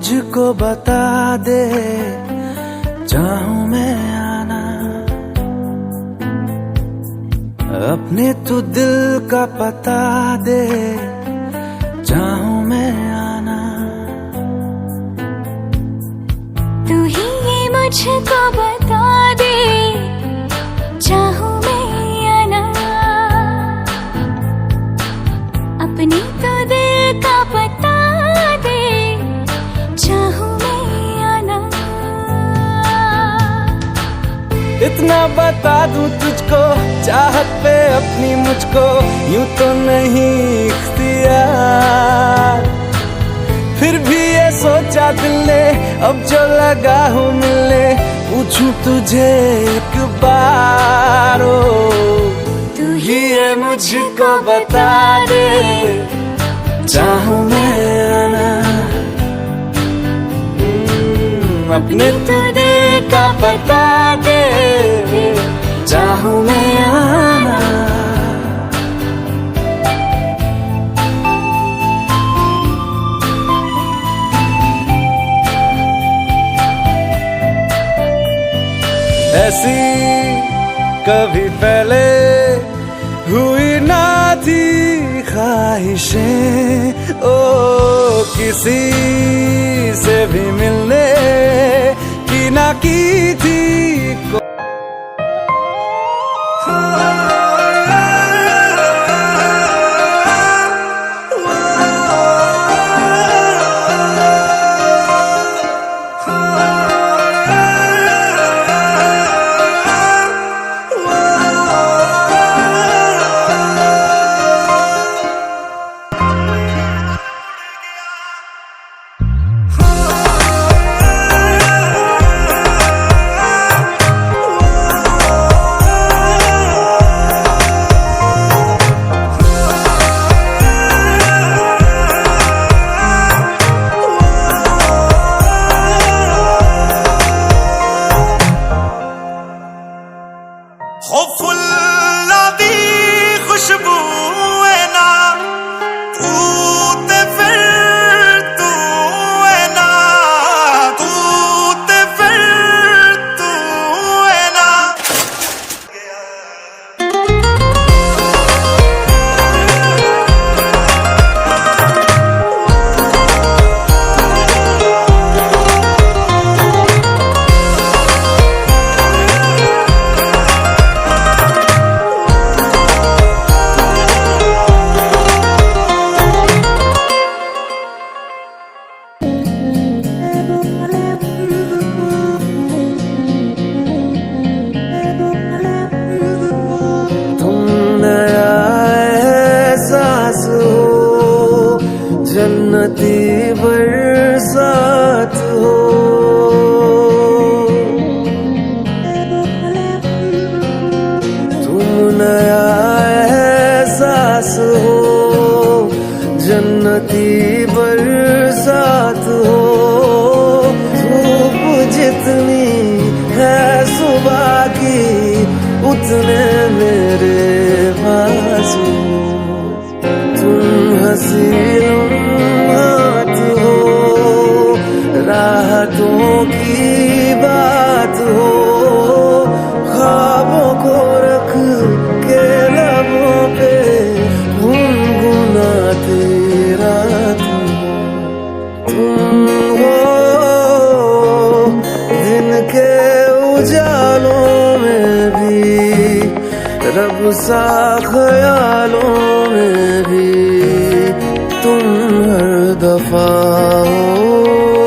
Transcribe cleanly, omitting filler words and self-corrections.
मुझको बता दे, चाहूं मैं आना, अपने तू दिल का पता दे, चाहूं मैं आना। तू ही ये मुझको बता दे, चाहूं मैं आना, अपने तो दिल का पता दे, चाहूं मैं आना। इतना बता दूं तुझको, चाहत पे अपनी मुझको यूं तो नहीं इख्तियार, फिर भी ये सोचा दिल ने अब जो लगा हूँ मिलने, पूछूं तुझे एक बार। तू ही ये मुझको बता दे, चाहूं मैं आना, अपने तो दिल का पता दे, चाहूं मैं आना। ऐसी कभी पहले हुई ना थी ख्वाहिशें, ओ किसी से भी मिलने की ना की थी। फुल्लां दी खुशबू है ना, तू ते फिर तू है ना, तू ते फिर तू है ना। जन्नती बरसात हो, तुम नया एहसास हो, जन्नती बरसात हो। धूप जितनी है सुबह की, उतने मेरे पास हो, तुम हसीनों राहतों की बात हो, ख्वाबों को रख के लबों पे गुनगुनाते रात हो। तुम हो दिन के उजालों में भी, रब सा ख्यालों में भी, तुम हर दफा हो।